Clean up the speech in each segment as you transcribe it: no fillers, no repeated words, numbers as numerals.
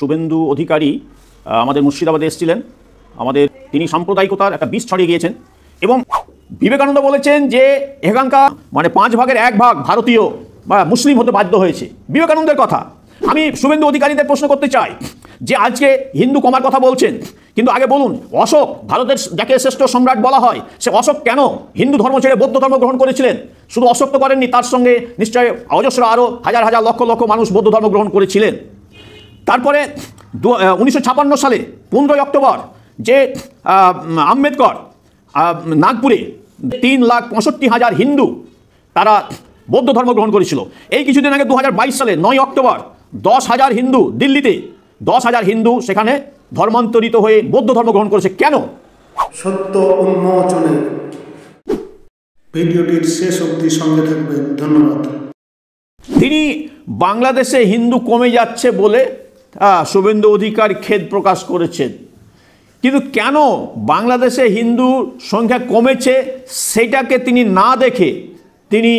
শুভেন্দু অধিকারী আমাদের মুর্শিদাবাদে এসেছিলেন। তিনি সাম্প্রদায়িকতার একটা বিষ ছড়িয়ে গিয়েছেন এবং বিবেকানন্দ বলেছেন যে এখানকার 5 ভাগের 1 ভাগ ভারতীয় বা মুসলিম হতে বাধ্য হয়েছে। বিবেকানন্দের কথা। আমি শুভেন্দু অধিকারীদের প্রশ্ন করতে চাই যে আজকে হিন্দু কমার কথা বলছেন, কিন্তু আগে বলুন অশোক ভারতের যাকে শ্রেষ্ঠ সম্রাট বলা হয়, সে অশোক কেন হিন্দু ধর্ম ছেড়ে বৌদ্ধ ধর্ম গ্রহণ করেছিলেন? শুধু অশোক তো করেননি, তার সঙ্গে নিশ্চয় অজস্র আরও হাজার হাজার লক্ষ লক্ষ মানুষ বৌদ্ধ ধর্ম গ্রহণ করেছিলেন। তারপরে 1956 সালে 15 অক্টোবর যে আম্বেদকর নাগপুরে 3,65,000 হিন্দু তারা বৌদ্ধ ধর্ম গ্রহণ করেছিল। এই কিছুদিন আগে 2022 সালে 9 অক্টোবর 10,000 হিন্দু দিল্লিতে 10,000 হিন্দু সেখানে ধর্মান্তরিত হয়ে বৌদ্ধ ধর্ম গ্রহণ করেছে। কেন? সত্য উন্মোচনে ভিডিওটির শেষ অবধি সঙ্গে থাকবেন। ধন্যবাদ। তিনি বাংলাদেশে হিন্দু কমে যাচ্ছে বলে শুভেন্দু অধিকারী খেদ প্রকাশ করেছেন, কিন্তু কেন বাংলাদেশে হিন্দু সংখ্যা কমেছে সেটাকে তিনি না দেখে তিনি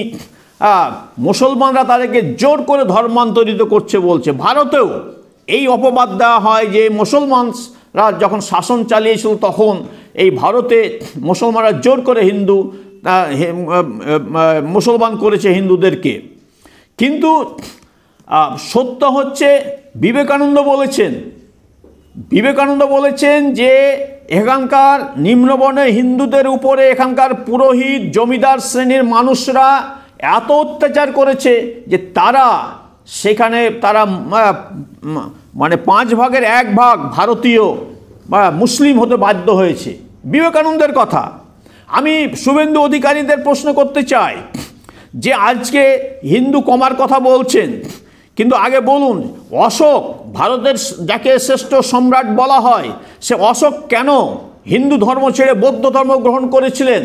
মুসলমানরা তাদেরকে জোর করে ধর্মান্তরিত করছে বলছে। ভারতেও এই অপবাদ দেওয়া হয় যে মুসলমানরা যখন শাসন চালিয়েছিল তখন এই ভারতে মুসলমানরা জোর করে মুসলমান করেছে হিন্দুদেরকে। কিন্তু সত্য হচ্ছে বিবেকানন্দ বলেছেন যে এখানকার নিম্নবর্ণের হিন্দুদের উপরে এখানকার পুরোহিত জমিদার শ্রেণীর মানুষরা এত অত্যাচার করেছে যে তারা 5 ভাগের 1 ভাগ ভারতীয় বা মুসলিম হতে বাধ্য হয়েছে। বিবেকানন্দের কথা। আমি শুভেন্দু অধিকারীদের প্রশ্ন করতে চাই যে আজকে হিন্দু কমার কথা বলছেন, কিন্তু আগে বলুন অশোক ভারতের যাকে শ্রেষ্ঠ সম্রাট বলা হয়, সে অশোক কেন হিন্দু ধর্ম ছেড়ে বৌদ্ধ ধর্ম গ্রহণ করেছিলেন?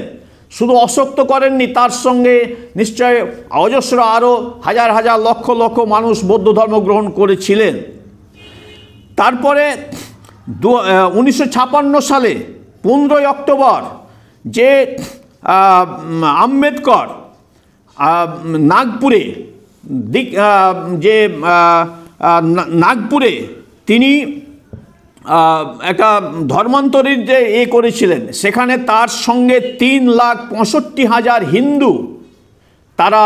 শুধু অশোক তো করেননি, তার সঙ্গে নিশ্চয় অজস্র আরও হাজার হাজার লক্ষ লক্ষ মানুষ বৌদ্ধ ধর্ম গ্রহণ করেছিলেন। তারপরে 1956 সালে 15 অক্টোবর যে আম্বেদকর নাগপুরে তিনি একটা ধর্মান্তরিত করেছিলেন, সেখানে তার সঙ্গে 3,65,000 হিন্দু তারা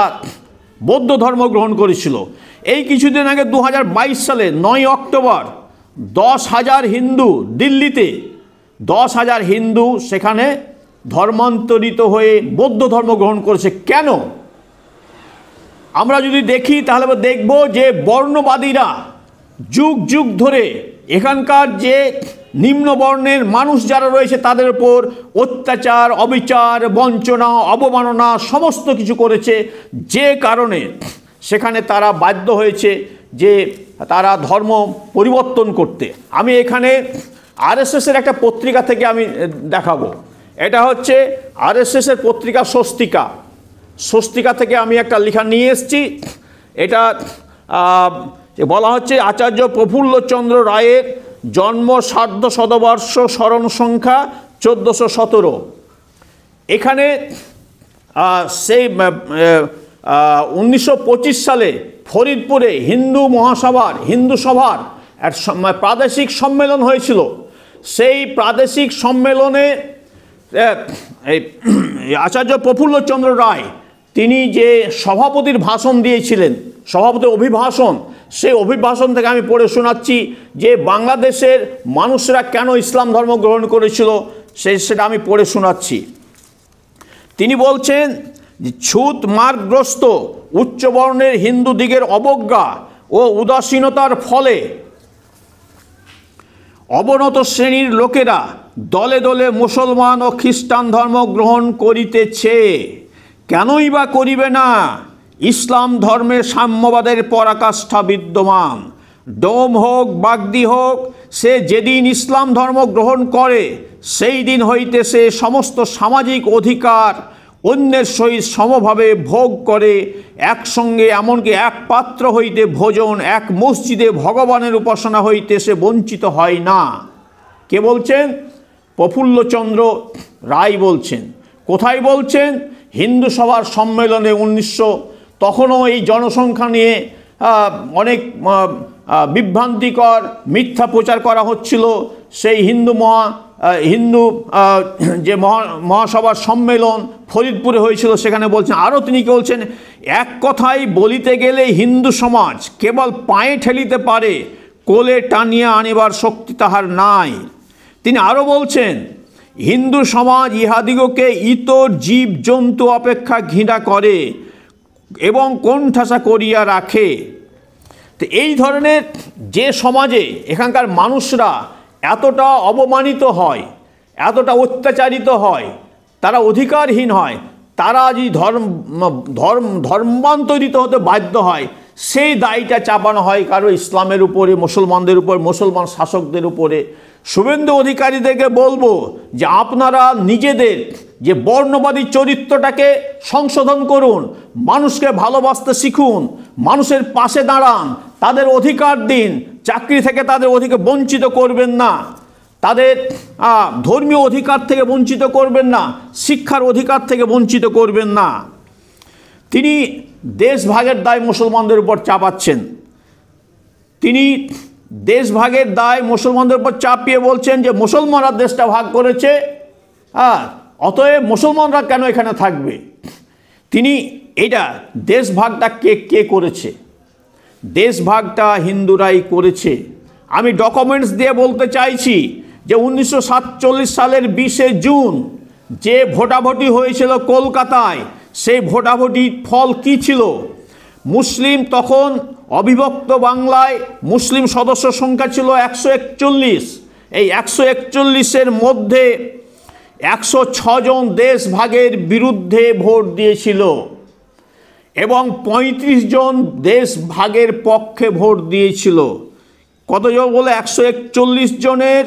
বৌদ্ধ ধর্ম গ্রহণ করেছিল। এই কিছুদিন আগে 2022 সালে 9 অক্টোবর 10,000 হিন্দু দিল্লিতে 10,000 হিন্দু সেখানে ধর্মান্তরিত হয়ে বৌদ্ধ ধর্ম গ্রহণ করেছে। কেন? আমরা যদি দেখি তাহলে দেখব যে বর্ণবাদীরা যুগ যুগ ধরে এখানকার যে নিম্নবর্ণের মানুষ যারা রয়েছে তাদের উপর অত্যাচার, অবিচার, বঞ্চনা, অবমাননা সমস্ত কিছু করেছে, যে কারণে সেখানে তারা বাধ্য হয়েছে যে তারা ধর্ম পরিবর্তন করতে। আমি এখানে আরএসএসের একটা পত্রিকা থেকে আমি দেখাবো। এটা হচ্ছে আরএসএসের পত্রিকা স্বস্তিকা থেকে আমি একটা লেখা নিয়ে এসেছি। এটা বলা হচ্ছে আচার্য প্রফুল্লচন্দ্র রায়ের জন্ম সার্ধ শতবর্ষ স্মরণ সংখ্যা 1417। এখানে সেই 1925 সালে ফরিদপুরে হিন্দু সভার প্রাদেশিক সম্মেলন হয়েছিল। সেই প্রাদেশিক সম্মেলনে আচার্য প্রফুল্লচন্দ্র রায় তিনি যে সভাপতির ভাষণ দিয়েছিলেন, সভাপতির অভিভাষণ, সেই অভিভাষণ থেকে আমি পড়ে শোনাচ্ছি যে বাংলাদেশের মানুষরা কেন ইসলাম ধর্ম গ্রহণ করেছিল সেটা আমি পড়ে শোনাচ্ছি। তিনি বলছেন যে ছুত মার্গগ্রস্ত উচ্চবর্ণের হিন্দু দিগের অবজ্ঞা ও উদাসীনতার ফলে অবনত শ্রেণীর লোকেরা দলে দলে মুসলমান ও খ্রিস্টান ধর্ম গ্রহণ করিতেছে। কেনই বা করিবে না? ইসলাম ধর্মে সাম্যবাদের পরাকাষ্ঠা বিদ্যমান। ডোম হোক বাগদি হোক, সে যেদিন ইসলাম ধর্ম গ্রহণ করে সেই দিন হইতে সে সমস্ত সামাজিক অধিকার অন্যের সহিত সমভাবে ভোগ করে, একসঙ্গে এমনকি এক পাত্র হইতে ভোজন, এক মসজিদে ভগবানের উপাসনা হইতে সে বঞ্চিত হয় না। কে বলছেন? প্রফুল্লচন্দ্র রায় বলছেন। কোথায় বলছেন? হিন্দু সভার সম্মেলনে তখনও এই জনসংখ্যা নিয়ে অনেক বিভ্রান্তিকর মিথ্যা প্রচার করা হচ্ছিল। সেই হিন্দু যে মহাসভার সম্মেলন ফরিদপুরে হয়েছিল, সেখানে বলছেন, আরও তিনি বলছেন, এক কথায় বলিতে গেলে হিন্দু সমাজ কেবল পায়ে ঠেলিতে পারে, কোলে টানিয়া আনিবার শক্তি তাহার নাই। তিনি আরও বলছেন, হিন্দু সমাজ ইহাদিগকে ইতর জীব জন্তু অপেক্ষা ঘৃণা করে এবং কোণঠাসা করিয়া রাখে। তো এই ধরনের যে সমাজে এখানকার মানুষরা এতটা অবমানিত হয়, এতটা অত্যাচারিত হয়, তারা অধিকারহীন হয়, তারা যদি ধর্মান্তরিত হতে বাধ্য হয়, সেই দায়টা চাপানো হয় কারো ইসলামের উপরে, মুসলমানদের উপর, মুসলমান শাসকদের উপরে। শুভেন্দু অধিকারীদেরকে বলবো যে আপনারা নিজেদের যে বর্ণবাদী চরিত্রটাকে সংশোধন করুন, মানুষকে ভালোবাসতে শিখুন, মানুষের পাশে দাঁড়ান, তাদের অধিকার দিন, চাকরি থেকে তাদের অধিকার বঞ্চিত করবেন না, তাদের ধর্মীয় অধিকার থেকে বঞ্চিত করবেন না, শিক্ষার অধিকার থেকে বঞ্চিত করবেন না। তিনি দেশভাগের দায় মুসলমানদের উপর চাপাচ্ছেন। তিনি দেশভাগের দায় মুসলমানদের উপর চাপিয়ে বলছেন যে মুসলমানরা দেশটা ভাগ করেছে, অতএব মুসলমানরা কেন এখানে থাকবে। তিনি এটা দেশভাগটা কে করেছে? দেশভাগটা হিন্দুরাই করেছে। আমি ডকুমেন্টস দিয়ে বলতে চাইছি যে 1947 সালের 20শে জুন যে ভোটাভুটি হয়েছিল কলকাতায়, সেই ভোটাভুটির ফল কী ছিল? মুসলিম তখন অবিভক্ত বাংলায় মুসলিম সদস্য সংখ্যা ছিল 141। এই 141-এর মধ্যে 106 জন দেশভাগের বিরুদ্ধে ভোট দিয়েছিল এবং 35 জন দেশভাগের পক্ষে ভোট দিয়েছিল। কতজন বলে? 141 জনের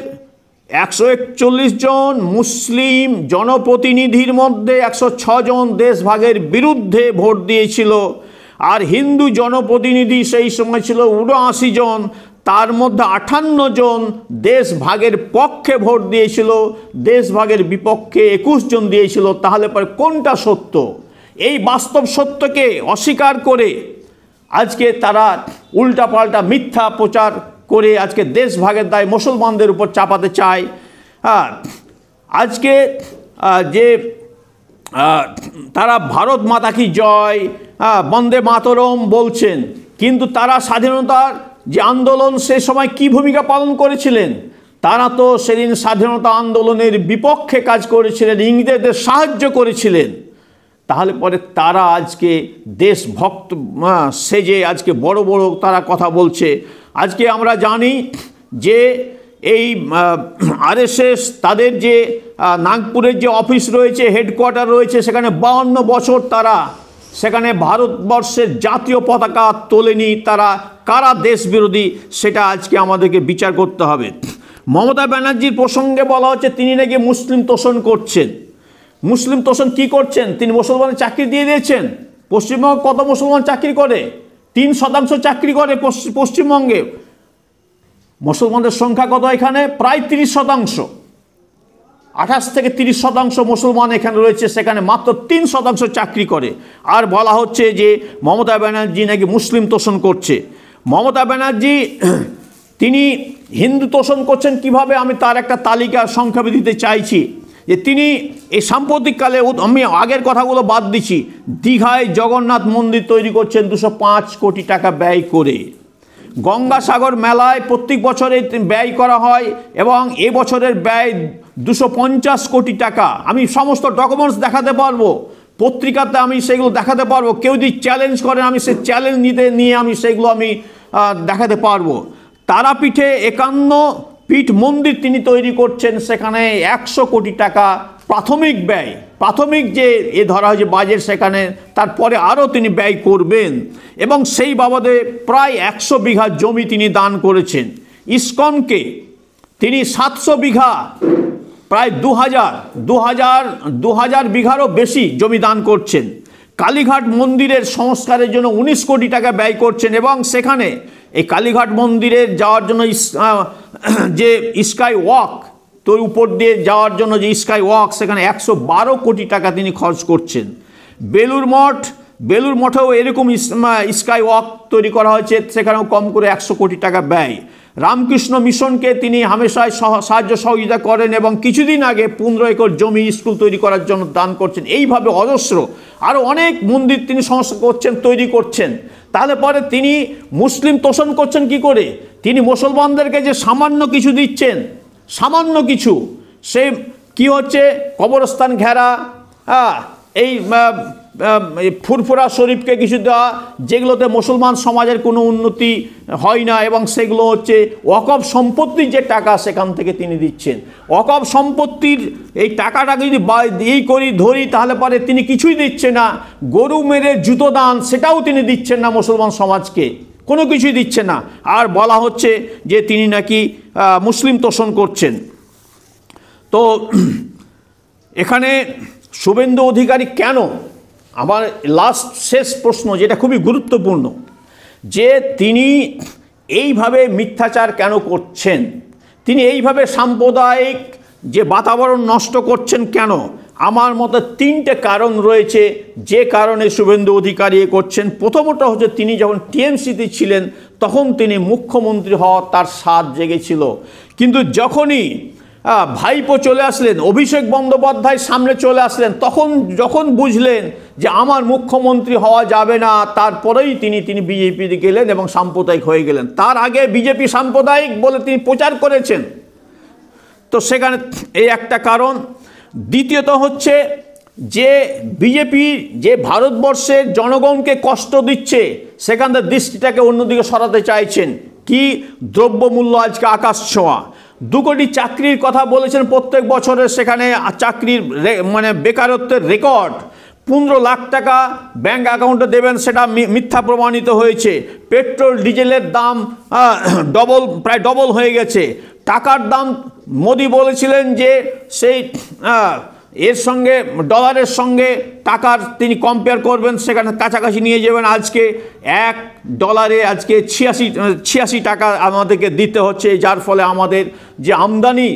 141 জন মুসলিম জনপ্রতিনিধির মধ্যে 106 জন দেশভাগের বিরুদ্ধে ভোট দিয়েছিল, আর হিন্দু জনপ্রতিনিধি সেই সময় ছিল 79 জন, তার মধ্যে 58 জন দেশভাগের পক্ষে ভোট দিয়েছিল, দেশভাগের বিপক্ষে 21 জন দিয়েছিল। তাহলে পরে কোনটা সত্য? এই বাস্তব সত্যকে অস্বীকার করে আজকে তারা উল্টাপাল্টা মিথ্যা প্রচার করে আজকে দেশভাগের দায় মুসলমানদের উপর চাপাতে চায়। আজকে যে তারা ভারত মাতা কি জয়, বন্দে মাতরম বলছেন, কিন্তু তারা স্বাধীনতার যে আন্দোলন সে সময় কি ভূমিকা পালন করেছিলেন? তারা তো সেদিন স্বাধীনতা আন্দোলনের বিপক্ষে কাজ করেছিলেন, ইংরেজদের সাহায্য করেছিলেন। তাহলে পরে তারা আজকে দেশভক্ত সেজে আজকে বড় বড় তারা কথা বলছে। আজকে আমরা জানি যে এই আরএসএস তাদের যে নাগপুরের যে অফিস রয়েছে, হেডকোয়ার্টার রয়েছে, সেখানে 52 বছর তারা সেখানে ভারতবর্ষের জাতীয় পতাকা তোলেনি। তারা কারা দেশ বিরোধী সেটা আজকে আমাদেরকে বিচার করতে হবে। মমতা ব্যানার্জির প্রসঙ্গে বলা হচ্ছে তিনি নাকি মুসলিম তোষণ করছেন। মুসলিম তোষণ কী করছেন? তিনি মুসলমানের চাকরি দিয়ে দিয়েছেন। পশ্চিমবঙ্গে কত মুসলমান চাকরি করে? 3% চাকরি করে পশ্চিমবঙ্গে। মুসলমানদের সংখ্যা কত এখানে? প্রায় 30%। 28 থেকে 30% মুসলমান এখানে রয়েছে, সেখানে মাত্র 3% চাকরি করে। আর বলা হচ্ছে যে মমতা ব্যানার্জি নাকি মুসলিম তোষণ করছে। মমতা ব্যানার্জি তিনি হিন্দু তোষণ করছেন কিভাবে, আমি তার একটা তালিকা সংক্ষেপে দিতে চাইছি। যে তিনি এই সাম্প্রতিককালে, আমি আগের কথাগুলো বাদ দিচ্ছি, দীঘায় জগন্নাথ মন্দির তৈরি করছেন 205 কোটি টাকা ব্যয় করে। গঙ্গাসাগর মেলায় প্রত্যেক বছরে ব্যয় করা হয় এবং এবছরের ব্যয় 250 কোটি টাকা। আমি সমস্ত ডকুমেন্টস দেখাতে পারবো, পত্রিকাতে আমি সেগুলো দেখাতে পারবো। কেউ যদি চ্যালেঞ্জ করেন, আমি সে চ্যালেঞ্জ নিয়ে আমি সেগুলো আমি দেখাতে পারবো। তারাপীঠে 51 পীঠ মন্দির তিনি তৈরি করছেন, সেখানে 100 কোটি টাকা প্রাথমিক ব্যয়, প্রাথমিক যে ধরা হয় যে বাজেট, সেখানে তারপরে আরও তিনি ব্যয় করবেন এবং সেই বাবদে প্রায় 100 বিঘা জমি তিনি দান করেছেন। ইসকনকে তিনি 700 বিঘা, প্রায় 2000 বিঘারও বেশি জমি দান করছেন। কালীঘাট মন্দিরের সংস্কারের জন্য 19 কোটি টাকা ব্যয় করছেন এবং সেখানে এই কালীঘাট মন্দিরে যাওয়ার জন্য যে স্কাই ওয়াক, তোর উপর দিয়ে যাওয়ার জন্য যে স্কাই ওয়াক, সেখানে 112 কোটি টাকা তিনি খরচ করছেন। বেলুর মঠ বেলুর মঠেও এরকম স্কাই ওয়াক তৈরি করা হয়েছে, সেখানেও কম করে 100 কোটি টাকা ব্যয়। রামকৃষ্ণ মিশনকে তিনি হামেশাই সাহায্য সহযোগিতা করেন এবং কিছুদিন আগে 15 একর জমি স্কুল তৈরি করার জন্য দান করছেন। এইভাবে অজস্র আরও অনেক মন্দির তিনি সংস্কার করছেন, তৈরি করছেন। তাহলে পরে তিনি মুসলিম তোষণ করছেন কি করে? তিনি মুসলমানদেরকে যে সামান্য কিছু দিচ্ছেন, সামান্য কিছু, সে কি হচ্ছে কবরস্থান ঘেরা, এই ফুরফুরা শরীফকে কিছু দেওয়া, যেগুলোতে মুসলমান সমাজের কোনো উন্নতি হয় না, এবং সেগুলো হচ্ছে ওয়াকফ সম্পত্তির যে টাকা সেখান থেকে তিনি দিচ্ছেন। ওয়াকফ সম্পত্তির এই টাকাটা যদি এই করি ধরি তাহলে পরে তিনি কিছুই দিচ্ছে না। গরু মেরে জুতো দান সেটাও তিনি দিচ্ছেন না মুসলমান সমাজকে, কোনো কিছুই দিচ্ছে না। আর বলা হচ্ছে যে তিনি নাকি মুসলিম তোষণ করছেন। তো এখানে শুভেন্দু অধিকারী কেন, আমার শেষ প্রশ্ন যেটা খুবই গুরুত্বপূর্ণ, যে তিনি এইভাবে মিথ্যাচার কেন করছেন? তিনি এইভাবে সাম্প্রদায়িক যে বাতাবরণ নষ্ট করছেন কেন? আমার মতে 3টে কারণ রয়েছে যে কারণে শুভেন্দু অধিকারী করছেন। প্রথমত হচ্ছে তিনি যখন টিএমসিতে ছিলেন তখন তিনি মুখ্যমন্ত্রী হওয়ার তার স্বাদ জেগেছিল, কিন্তু যখনই ভাইপো চলে আসলেন, অভিষেক বন্দ্যোপাধ্যায় সামনে চলে আসলেন, যখন বুঝলেন যে আমার মুখ্যমন্ত্রী হওয়া যাবে না, তারপরেই তিনি বিজেপিতে গেলেন এবং সাম্প্রদায়িক হয়ে গেলেন। তার আগে বিজেপি সাম্প্রদায়িক বলে তিনি প্রচার করেছেন। তো সেখানে এই একটা কারণ। দ্বিতীয়ত হচ্ছে যে বিজেপি যে ভারতবর্ষের জনগণকে কষ্ট দিচ্ছে, সেখান থেকে দৃষ্টিটাকে অন্যদিকে সরাতে চাইছেন। কি দ্রব্যমূল্য আজকে আকাশ ছোঁয়া। 2 কোটি চাকরির কথা বলেছেন প্রত্যেক বছরের, সেখানে চাকরির বেকারত্বের রেকর্ড। 15 লাখ টাকা ব্যাঙ্ক অ্যাকাউন্টে দেবেন, সেটা মিথ্যা প্রমাণিত হয়েছে। পেট্রোল ডিজেলের দাম প্রায় ডবল হয়ে গেছে। টাকার দাম মোদি বলেছিলেন যে সেই এর সঙ্গে ডলারের সঙ্গে টাকার তিনি কম্পেয়ার করবেন, সেখানে কাছাকাছি নিয়ে যাবেন। আজকে $1 আজকে 86 টাকা আমাদেরকে দিতে হচ্ছে, যার ফলে আমাদের যে আমদানি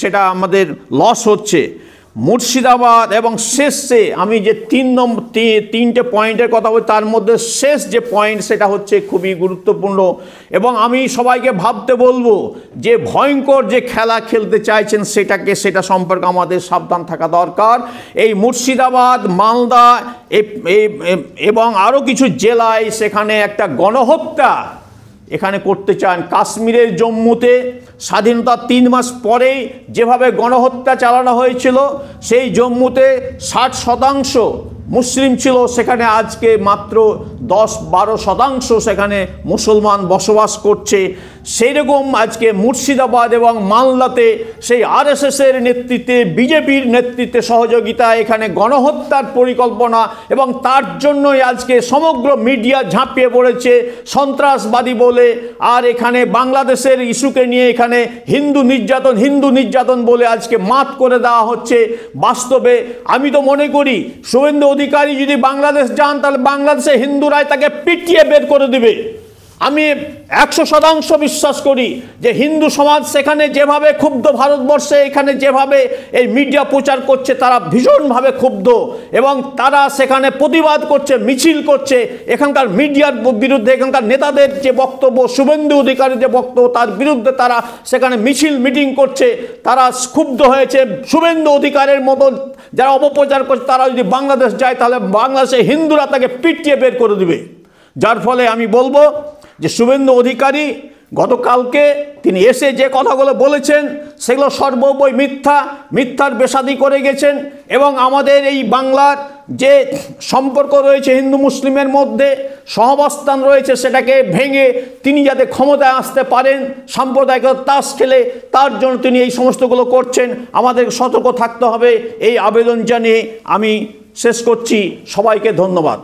সেটা আমাদের লস হচ্ছে। মুর্শিদাবাদ এবং শেষে আমি যে 3টে পয়েন্টের কথা বলি, তার মধ্যে শেষ যে পয়েন্ট সেটা হচ্ছে খুবই গুরুত্বপূর্ণ, এবং আমি সবাইকে ভাবতে বলবো যে ভয়ঙ্কর যে খেলা খেলতে চাইছেন সেটা সম্পর্কে আমাদের সাবধান থাকা দরকার। এই মুর্শিদাবাদ, মালদা এবং আরও কিছু জেলায় সেখানে একটা গণহত্যা এখানে করতে চান। কাশ্মীরের জম্মুতে স্বাধীনতার 3 মাস পরেই যেভাবে গণহত্যা চালানো হয়েছিল, সেই জম্মুতে 60% মুসলিম ছিল, সেখানে আজকে মাত্র 10-12% সেখানে মুসলমান বসবাস করছে। সেই রকম আজকে মুর্শিদাবাদ এবং মালদাতে সেই আরএসএসের নেতৃত্বে, বিজেপির নেতৃত্বে সহযোগিতা, এখানে গণহত্যার পরিকল্পনা, এবং তার জন্যই আজকে সমগ্র মিডিয়া ঝাঁপিয়ে পড়েছে সন্ত্রাসবাদী বলে। আর এখানে বাংলাদেশের ইস্যুকে নিয়ে এখানে হিন্দু নির্যাতন বলে আজকে মাত করে দেওয়া হচ্ছে। বাস্তবে আমি তো মনে করি শুভেন্দু অধিকারী যদি বাংলাদেশ যান তাহলে বাংলাদেশে হিন্দুরাই তাকে পিটিয়ে বের করে দিবে। আমি 100% বিশ্বাস করি যে হিন্দু সমাজ সেখানে যেভাবে ক্ষুব্ধ, ভারতবর্ষে এখানে যেভাবে এই মিডিয়া প্রচার করছে, তারা ভীষণভাবে ক্ষুব্ধ এবং তারা সেখানে প্রতিবাদ করছে, মিছিল করছে এখানকার মিডিয়ার বিরুদ্ধে। এখানকার নেতাদের যে বক্তব্য, শুভেন্দু অধিকারীর যে বক্তব্য, তার বিরুদ্ধে তারা সেখানে মিটিং করছে। তারা ক্ষুব্ধ হয়েছে শুভেন্দু অধিকারের মতো যারা অপপ্রচার করছে, তারা যদি বাংলাদেশ যায় তাহলে বাংলাদেশে হিন্দুরা তাকে পিটিয়ে বের করে দিবে। যার ফলে আমি বলবো যে শুভেন্দু অধিকারী গতকালকে তিনি এসে যে কথাগুলো বলেছেন সেগুলো সর্বোপরি মিথ্যার বেশাদি করে গেছেন, এবং আমাদের এই বাংলার যে সম্পর্ক রয়েছে হিন্দু মুসলিমের মধ্যে, সহাবস্থান রয়েছে, সেটাকে ভেঙে তিনি যাতে ক্ষমতায় আসতে পারেন সাম্প্রদায়িকতার তাস খেলে, তার জন্য তিনি এই সমস্তগুলো করছেন। আমাদের সতর্ক থাকতে হবে। এই আবেদন জানিয়ে আমি শেষ করছি। সবাইকে ধন্যবাদ।